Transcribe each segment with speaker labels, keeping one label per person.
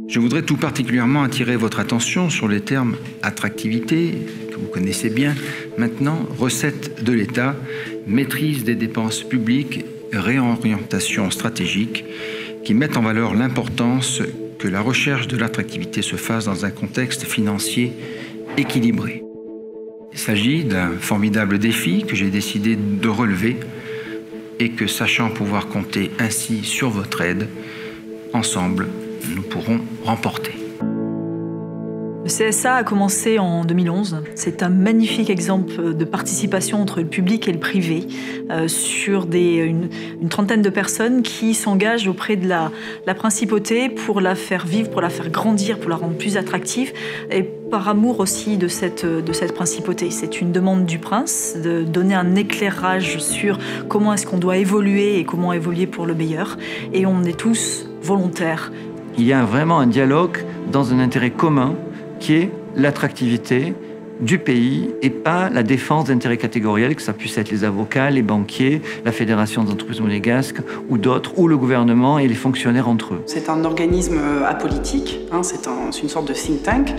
Speaker 1: Je voudrais tout particulièrement attirer votre attention sur les termes attractivité, que vous connaissez bien maintenant, recettes de l'État, maîtrise des dépenses publiques, réorientation stratégique, qui mettent en valeur l'importance que la recherche de l'attractivité se fasse dans un contexte financier équilibré. Il s'agit d'un formidable défi que j'ai décidé de relever et que, sachant pouvoir compter ainsi sur votre aide, ensemble, nous pourrons remporter.
Speaker 2: Le CSA a commencé en 2011. C'est un magnifique exemple de participation entre le public et le privé sur une trentaine de personnes qui s'engagent auprès de la principauté pour la faire vivre, pour la faire grandir, pour la rendre plus attractive et par amour aussi de cette principauté. C'est une demande du prince de donner un éclairage sur comment est-ce qu'on doit évoluer et comment évoluer pour le meilleur. Et on est tous volontaires.
Speaker 3: Il y a vraiment un dialogue dans un intérêt commun qui est l'attractivité du pays et pas la défense d'intérêts catégoriels, que ça puisse être les avocats, les banquiers, la Fédération des entreprises monégasques ou d'autres, ou le gouvernement et les fonctionnaires entre eux.
Speaker 4: C'est un organisme apolitique, c'est une sorte de think tank,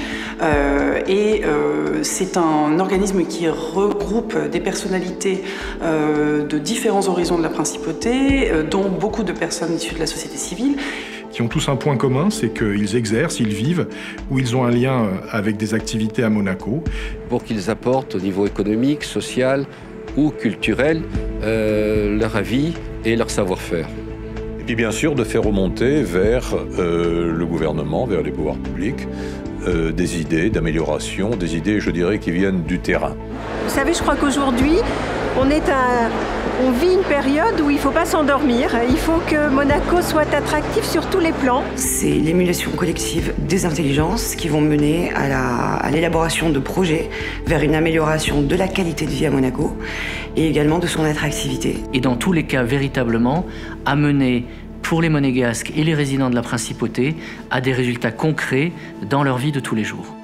Speaker 4: c'est un organisme qui regroupe des personnalités de différents horizons de la principauté, dont beaucoup de personnes issues de la société civile.
Speaker 5: Qui ont tous un point commun, c'est qu'ils exercent, ils vivent, ou ils ont un lien avec des activités à Monaco.
Speaker 6: Pour qu'ils apportent au niveau économique, social ou culturel leur avis et leur savoir-faire.
Speaker 7: Et puis bien sûr de faire remonter vers le gouvernement, vers les pouvoirs publics, des idées d'amélioration, des idées, je dirais, qui viennent du terrain.
Speaker 8: Vous savez, je crois qu'aujourd'hui, on vit une période où il ne faut pas s'endormir. Il faut que Monaco soit attractif sur tous les plans.
Speaker 9: C'est l'émulation collective des intelligences qui vont mener à l'élaboration de projets vers une amélioration de la qualité de vie à Monaco et également de son attractivité.
Speaker 10: Et dans tous les cas, véritablement, amener pour les Monégasques et les résidents de la principauté à des résultats concrets dans leur vie de tous les jours.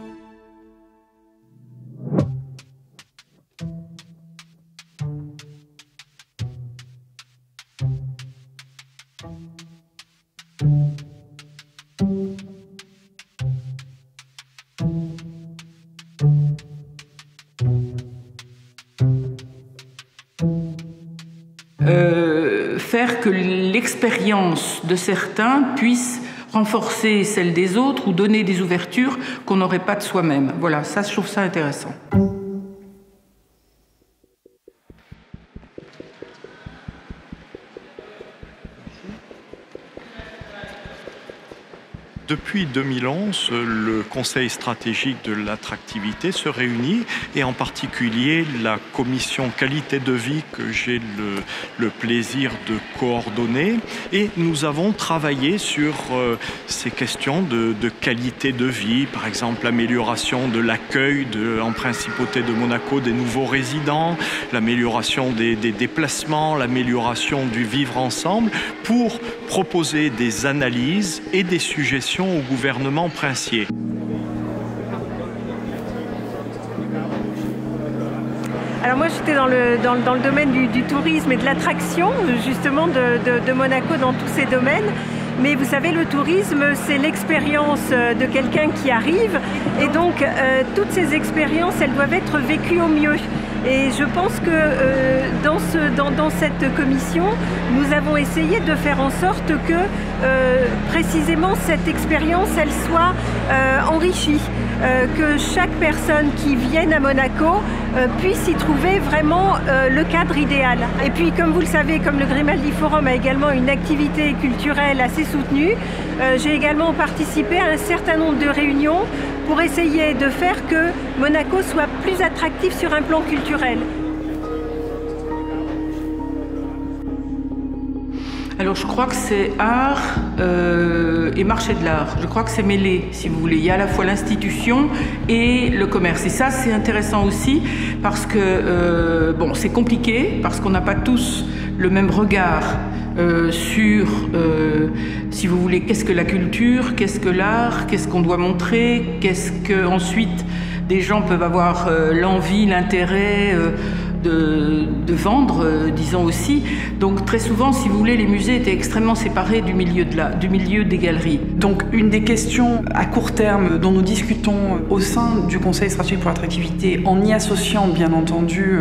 Speaker 11: Faire que l'expérience de certains puisse renforcer celle des autres ou donner des ouvertures qu'on n'aurait pas de soi-même. Voilà, ça, je trouve ça intéressant.
Speaker 12: Depuis 2011, le Conseil stratégique de l'attractivité se réunit et en particulier la commission qualité de vie que j'ai le plaisir de coordonner. Et nous avons travaillé sur ces questions de qualité de vie, par exemple l'amélioration de l'accueil en principauté de Monaco des nouveaux résidents, l'amélioration des déplacements, l'amélioration du vivre ensemble pour proposer des analyses et des suggestions au gouvernement princier.
Speaker 8: Alors moi j'étais dans le domaine du tourisme et de l'attraction justement de Monaco dans tous ces domaines. Mais vous savez, le tourisme, c'est l'expérience de quelqu'un qui arrive. Et donc, toutes ces expériences, elles doivent être vécues au mieux. Et je pense que dans cette commission, nous avons essayé de faire en sorte que, précisément, cette expérience, elle soit enrichie. Que chaque personne qui vienne à Monaco puisse y trouver vraiment le cadre idéal. Et puis, comme vous le savez, comme le Grimaldi Forum a également une activité culturelle assez soutenue, j'ai également participé à un certain nombre de réunions pour essayer de faire que Monaco soit plus attractif sur un plan culturel.
Speaker 11: Alors je crois que c'est art et marché de l'art. Je crois que c'est mêlé, si vous voulez. Il y a à la fois l'institution et le commerce. Et ça, c'est intéressant aussi parce que, bon, c'est compliqué, parce qu'on n'a pas tous le même regard sur, si vous voulez, qu'est-ce que la culture, qu'est-ce que l'art, qu'est-ce qu'on doit montrer, qu'est-ce que ensuite des gens peuvent avoir l'envie, l'intérêt de vendre, disons aussi. Donc très souvent, si vous voulez, les musées étaient extrêmement séparés du milieu des galeries.
Speaker 4: Donc une des questions à court terme dont nous discutons au sein du Conseil stratégique pour l'attractivité, en y associant bien entendu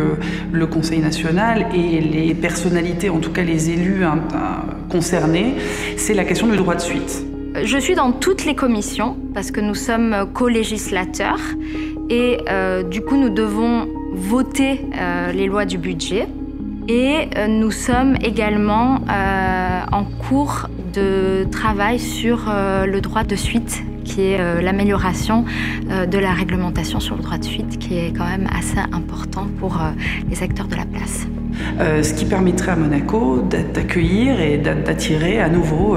Speaker 4: le Conseil national et les personnalités, en tout cas les élus concernés, c'est la question du droit de suite.
Speaker 13: Je suis dans toutes les commissions parce que nous sommes co-législateurs et du coup nous devons voter les lois du budget et nous sommes également en cours de travail sur le droit de suite qui est l'amélioration de la réglementation sur le droit de suite qui est quand même assez important pour les acteurs de la place.
Speaker 4: Ce qui permettrait à Monaco d'accueillir et d'attirer à nouveau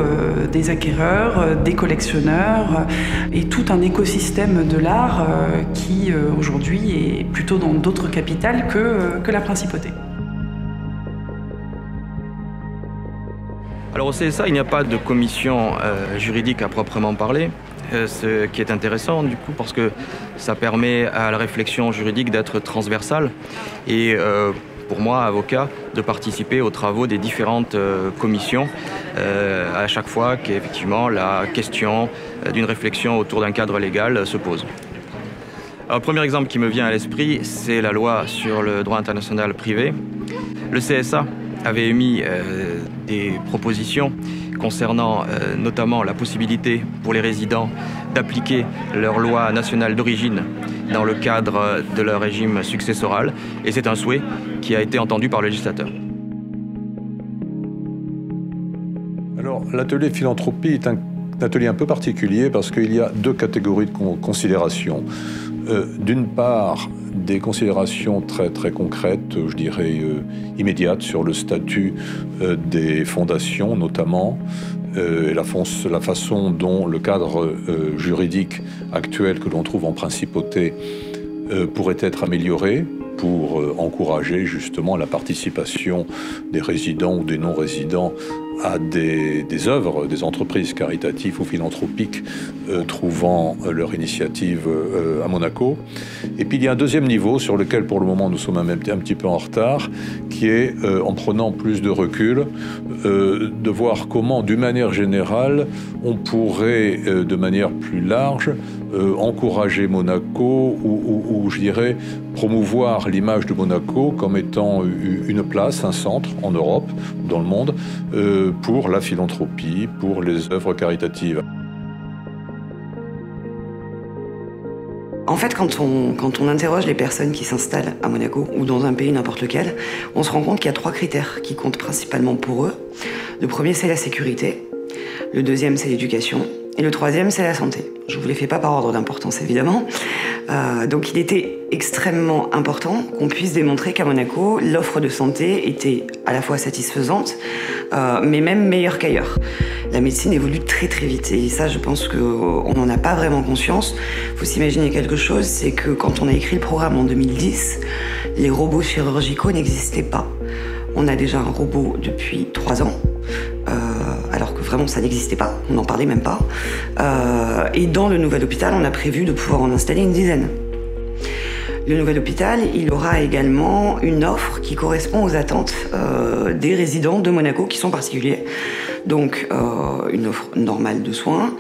Speaker 4: des acquéreurs, des collectionneurs et tout un écosystème de l'art qui aujourd'hui est plutôt dans d'autres capitales que la principauté.
Speaker 14: Alors au CSA, il n'y a pas de commission juridique à proprement parler, ce qui est intéressant du coup parce que ça permet à la réflexion juridique d'être transversale et pour moi, avocat, de participer aux travaux des différentes commissions à chaque fois qu'effectivement la question d'une réflexion autour d'un cadre légal se pose. Un premier exemple qui me vient à l'esprit, c'est la loi sur le droit international privé. Le CSA avait émis des propositions concernant notamment la possibilité pour les résidents d'appliquer leur loi nationale d'origine dans le cadre de leur régime successoral, et c'est un souhait qui a été entendu par le législateur.
Speaker 7: Alors, l'atelier philanthropie est un atelier un peu particulier parce qu'il y a deux catégories de considérations. D'une part, des considérations très, très concrètes, je dirais immédiates, sur le statut des fondations notamment, et la façon dont le cadre juridique actuel que l'on trouve en principauté pourrait être amélioré pour encourager justement la participation des résidents ou des non-résidents à des œuvres, des entreprises caritatives ou philanthropiques trouvant leur initiative à Monaco. Et puis il y a un deuxième niveau sur lequel pour le moment nous sommes un petit peu en retard, qui est, en prenant plus de recul, de voir comment, d'une manière générale, on pourrait, de manière plus large, encourager Monaco ou je dirais, promouvoir l'image de Monaco comme étant une place, un centre en Europe, dans le monde, pour la philanthropie, pour les œuvres caritatives.
Speaker 9: En fait, quand on interroge les personnes qui s'installent à Monaco ou dans un pays n'importe lequel, on se rend compte qu'il y a trois critères qui comptent principalement pour eux. Le premier, c'est la sécurité. Le deuxième, c'est l'éducation. Et le troisième, c'est la santé. Je ne vous les fais pas par ordre d'importance, évidemment. Donc il était extrêmement important qu'on puisse démontrer qu'à Monaco, l'offre de santé était à la fois satisfaisante, mais même meilleure qu'ailleurs. La médecine évolue très très vite et ça, je pense qu'on n'en a pas vraiment conscience. Il faut s'imaginer quelque chose, c'est que quand on a écrit le programme en 2010, les robots chirurgicaux n'existaient pas. On a déjà un robot depuis 3 ans. Alors que vraiment ça n'existait pas, on n'en parlait même pas. Et dans le nouvel hôpital, on a prévu de pouvoir en installer une dizaine. Le nouvel hôpital, il aura également une offre qui correspond aux attentes des résidents de Monaco qui sont particuliers. Donc une offre normale de soins,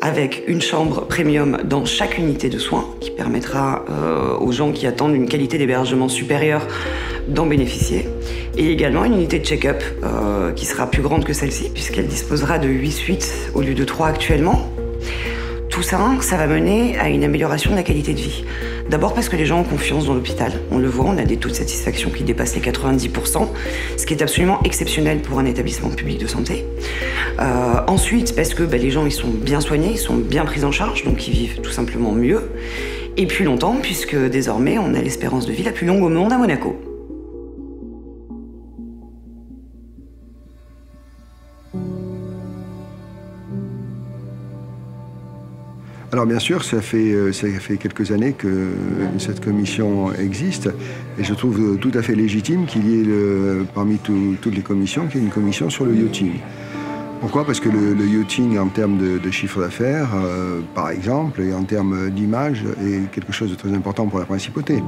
Speaker 9: avec une chambre premium dans chaque unité de soins, qui permettra aux gens qui attendent une qualité d'hébergement supérieure d'en bénéficier. Et également une unité de check-up qui sera plus grande que celle-ci, puisqu'elle disposera de 8 suites au lieu de 3 actuellement. Tout ça, ça va mener à une amélioration de la qualité de vie. D'abord parce que les gens ont confiance dans l'hôpital. On le voit, on a des taux de satisfaction qui dépassent les 90%, ce qui est absolument exceptionnel pour un établissement public de santé. Ensuite, parce que les gens ils sont bien soignés, ils sont bien pris en charge, donc ils vivent tout simplement mieux. Et plus longtemps, puisque désormais, on a l'espérance de vie la plus longue au monde à Monaco.
Speaker 15: Alors bien sûr, ça fait quelques années que cette commission existe et je trouve tout à fait légitime qu'il y ait, parmi toutes les commissions, qu'il y ait une commission sur le yachting. Pourquoi? Parce que le yachting, en termes de chiffre d'affaires, par exemple, et en termes d'image, est quelque chose de très important pour la principauté.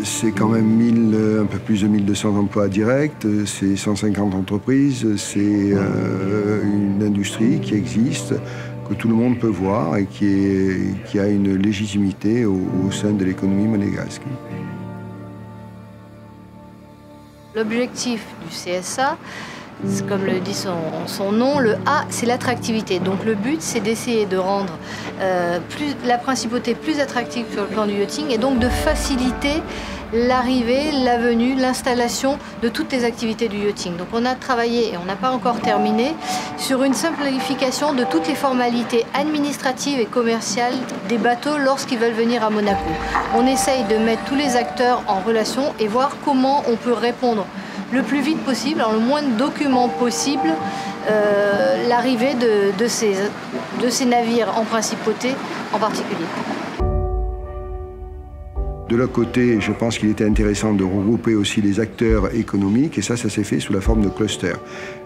Speaker 15: C'est quand même un peu plus de 1200 emplois directs, c'est 150 entreprises, c'est une industrie qui existe, que tout le monde peut voir et qui a une légitimité au sein de l'économie monégasque.
Speaker 16: L'objectif du CSA, comme le dit son nom, le A, c'est l'attractivité. Donc le but, c'est d'essayer de rendre la principauté plus attractive sur le plan du yachting et donc de faciliter l'arrivée, la venue, l'installation de toutes les activités du yachting. Donc on a travaillé, et on n'a pas encore terminé, sur une simplification de toutes les formalités administratives et commerciales des bateaux lorsqu'ils veulent venir à Monaco. On essaye de mettre tous les acteurs en relation et voir comment on peut répondre le plus vite possible, en le moins de documents possible, l'arrivée de ces navires en principauté en particulier.
Speaker 15: De l'autre côté, je pense qu'il était intéressant de regrouper aussi les acteurs économiques, et ça s'est fait sous la forme de clusters.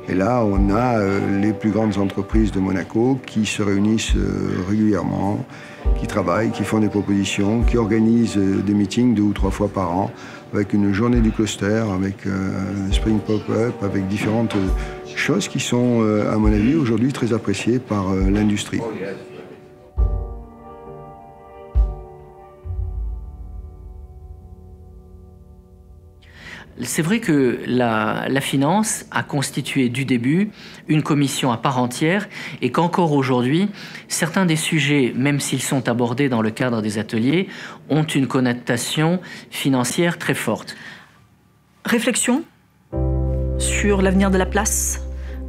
Speaker 15: Et là, on a les plus grandes entreprises de Monaco qui se réunissent régulièrement, qui travaillent, qui font des propositions, qui organisent des meetings 2 ou 3 fois par an, avec une journée du cluster, avec un spring pop-up, avec différentes choses qui sont, à mon avis, aujourd'hui très appréciées par l'industrie.
Speaker 10: C'est vrai que la finance a constitué du début une commission à part entière et qu'encore aujourd'hui, certains des sujets, même s'ils sont abordés dans le cadre des ateliers, ont une connotation financière très forte.
Speaker 2: Réflexion sur l'avenir de la place,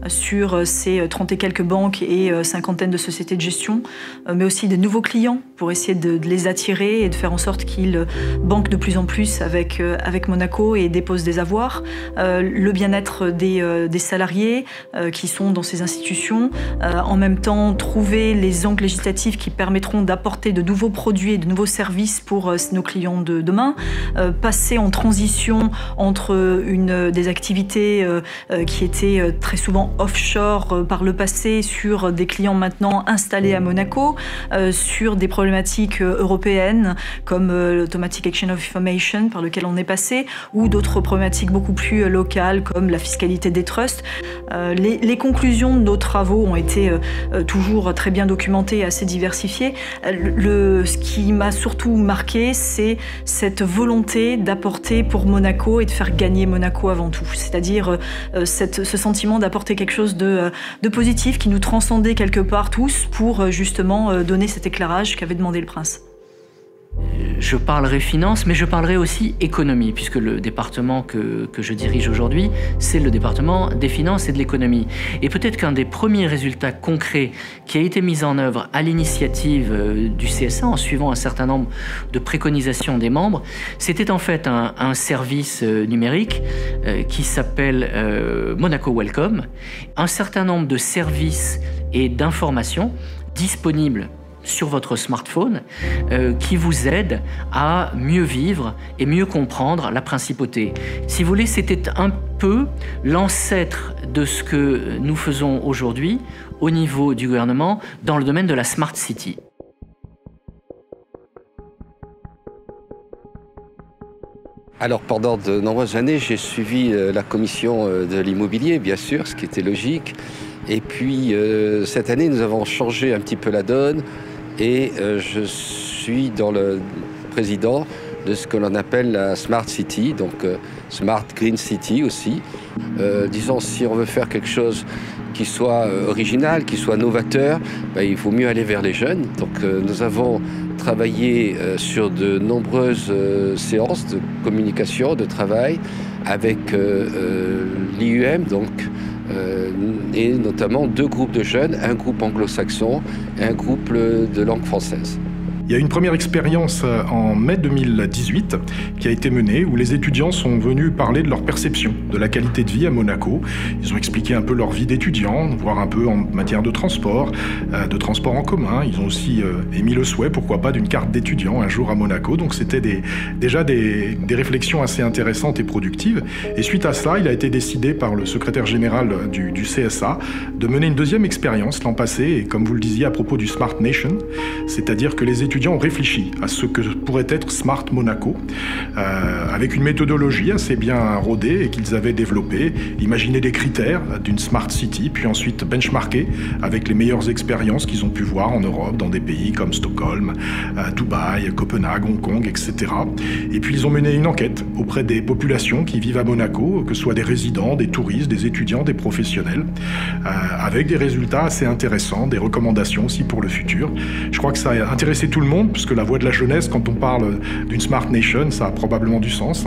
Speaker 2: sur ces 30 et quelques banques et cinquantaine de sociétés de gestion, mais aussi des nouveaux clients pour essayer de les attirer et de faire en sorte qu'ils banquent de plus en plus avec Monaco et déposent des avoirs. Le bien-être des salariés qui sont dans ces institutions. En même temps, trouver les angles législatifs qui permettront d'apporter de nouveaux produits et de nouveaux services pour nos clients de demain. Passer en transition entre des activités qui étaient très souvent offshore par le passé sur des clients maintenant installés à Monaco, sur des problématiques européennes comme l'Automatic Exchange of Information par lequel on est passé, ou d'autres problématiques beaucoup plus locales comme la fiscalité des trusts. Les conclusions de nos travaux ont été toujours très bien documentées et assez diversifiées. Ce qui m'a surtout marqué, c'est cette volonté d'apporter pour Monaco et de faire gagner Monaco avant tout. C'est-à-dire ce sentiment d'apporter quelque chose de positif qui nous transcendait quelque part tous pour justement donner cet éclairage qu'avait demandé le prince.
Speaker 10: Je parlerai finance, mais je parlerai aussi économie, puisque le département que je dirige aujourd'hui, c'est le département des finances et de l'économie. Et peut-être qu'un des premiers résultats concrets qui a été mis en œuvre à l'initiative du CSA, en suivant un certain nombre de préconisations des membres, c'était en fait un service numérique qui s'appelle Monaco Welcome. Un certain nombre de services et d'informations disponibles sur votre smartphone qui vous aide à mieux vivre et mieux comprendre la principauté. Si vous voulez, c'était un peu l'ancêtre de ce que nous faisons aujourd'hui au niveau du gouvernement dans le domaine de la Smart City.
Speaker 6: Alors pendant de nombreuses années, j'ai suivi la commission de l'immobilier, bien sûr, ce qui était logique. Et puis cette année, nous avons changé un petit peu la donne. Et je suis dans le président de ce que l'on appelle la Smart City, donc Smart Green City aussi. Disons, si on veut faire quelque chose qui soit original, qui soit novateur, il faut mieux aller vers les jeunes. Donc nous avons travaillé sur de nombreuses séances de communication, de travail avec l'IUM, donc et notamment 2 groupes de jeunes, un groupe anglo-saxon et un groupe de langue française.
Speaker 5: Il y a une première expérience en mai 2018 qui a été menée où les étudiants sont venus parler de leur perception de la qualité de vie à Monaco. Ils ont expliqué un peu leur vie d'étudiants, voire un peu en matière de transport en commun. Ils ont aussi émis le souhait, pourquoi pas, d'une carte d'étudiant un jour à Monaco. Donc c'était déjà des réflexions assez intéressantes et productives. Et suite à cela, il a été décidé par le secrétaire général du CSA de mener une deuxième expérience l'an passé, et comme vous le disiez à propos du Smart Nation, c'est-à-dire que les étudiants étudiants ont réfléchi à ce que pourrait être Smart Monaco, avec une méthodologie assez bien rodée et qu'ils avaient développée, imaginé des critères d'une Smart City, puis ensuite benchmarké avec les meilleures expériences qu'ils ont pu voir en Europe, dans des pays comme Stockholm, Dubaï, Copenhague, Hong Kong, etc. Et puis ils ont mené une enquête auprès des populations qui vivent à Monaco, que ce soit des résidents, des touristes, des étudiants, des professionnels, avec des résultats assez intéressants, des recommandations aussi pour le futur. Je crois que ça a intéressé tout le monde, puisque la voix de la jeunesse, quand on parle d'une Smart Nation, ça a probablement du sens.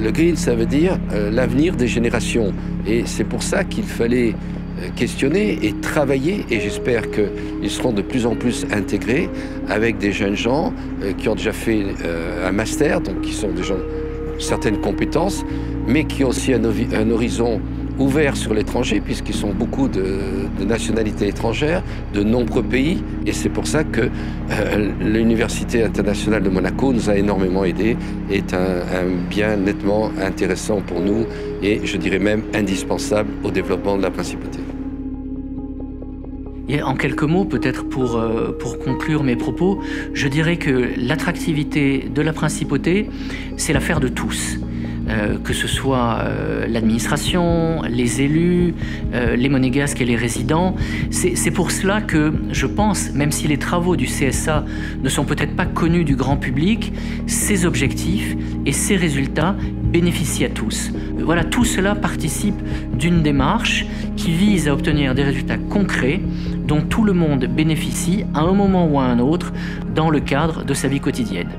Speaker 6: Le green, ça veut dire l'avenir des générations. Et c'est pour ça qu'il fallait questionner et travailler, et j'espère qu'ils seront de plus en plus intégrés avec des jeunes gens qui ont déjà fait un master, donc qui sont déjà certaines compétences, mais qui ont aussi un horizon ouvert sur l'étranger, puisqu'ils sont beaucoup de nationalités étrangères, de nombreux pays, et c'est pour ça que l'Université internationale de Monaco nous a énormément aidés, est un bien nettement intéressant pour nous, et je dirais même indispensable au développement de la principauté.
Speaker 10: Et en quelques mots, peut-être pour conclure mes propos, je dirais que l'attractivité de la principauté, c'est l'affaire de tous. Que ce soit l'administration, les élus, les monégasques et les résidents. C'est pour cela que je pense, même si les travaux du CSA ne sont peut-être pas connus du grand public, ces objectifs et ces résultats bénéficient à tous. Voilà, tout cela participe d'une démarche qui vise à obtenir des résultats concrets dont tout le monde bénéficie à un moment ou à un autre dans le cadre de sa vie quotidienne.